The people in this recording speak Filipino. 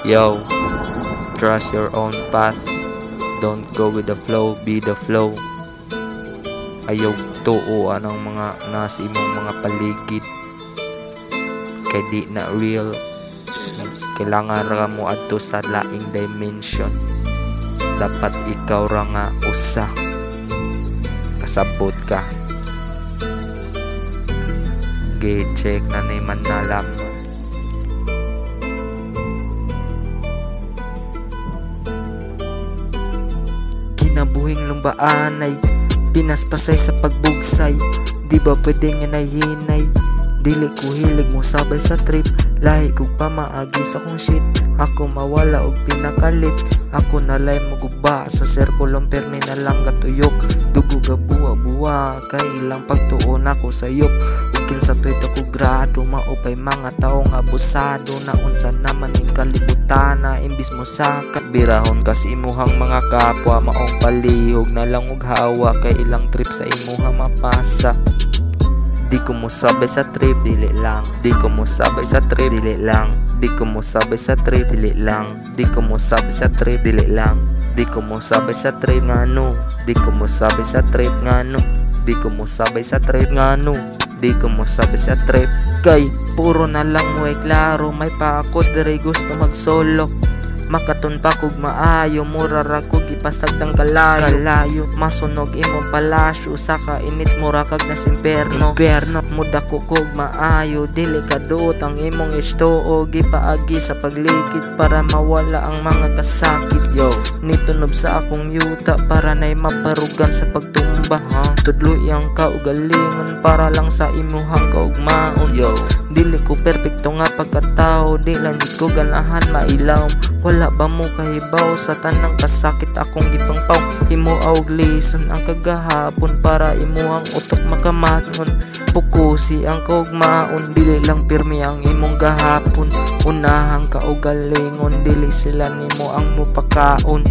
Yo, trust your own path. Don't go with the flow, be the flow. Ayaw tuo anong mga nasa imong mga paligid. Kay di na real. Kailangan ra mo adto sa laing dimension. Dapat ikaw ra nga usa. Kasabot ka. Check na ni manalam. Kinabuhing lumbaan ay pinaspasay sa pagbugsay. Di ba pwedeng hinay-hinay? Dili ko hilig mo sabay sa trip. Lahi kog pamaagi sa kong shit. Ako mawala og pinakalit. Ako nalay maguba sa sirkulong permi na lang gatuyok. Dugo ga buwa-buwa kay ilang pagtuon ako sayop. Sa tuwid ako grado maupay mga taong abusado na unsa naman ning kalibutan na imbis mo sa kabirahon kasi imuhang mga kapwa maong palihog na lang og hawa kay ilang trip sa imuha mapasa. Di ko mo sabay sa trip dili lang. Di ko mo sabay sa trip dili lang. Di ko mo sabay sa trip dili lang. Di ko mo sabay sa trip dili lang. Di ko mo sabay sa trip ngano. Di ko mo sabay sa trip ngano. Di ko mo sabay sa trip ngano. Di ko mo sabi sa trip kay puro na lang mo ay klaro. May pa ako dire gusto mag solo. Makaton pa kog maayo. Mura ra kog ipasagdang kalayo. Masunog imong palasyo. Saka init mura kag na simperno. Muda ko kog maayo. Dili kadot ang imong istoo. Gipaagi sa paglikid para mawala ang mga kasakit. Yo, nitunob sa akong yuta para na'y maparugan sa pagtumba. Tudloy ang kaugalingon para lang sa imuhang kaugmaon. Yo, dili ko perpekto nga pagkatao. Di lang di ko ganahan mailaw. Wala ba mo kahibaw sa tanang kasakit akong gipangpaw. Himo og lison ang kagahapon para imuhang utok makamatngon. Pukusi ang kaugmaon. Dili lang pirmi ang imong gahapon. Unahang kaugalingon. Dili sila nimo ang mupakaon.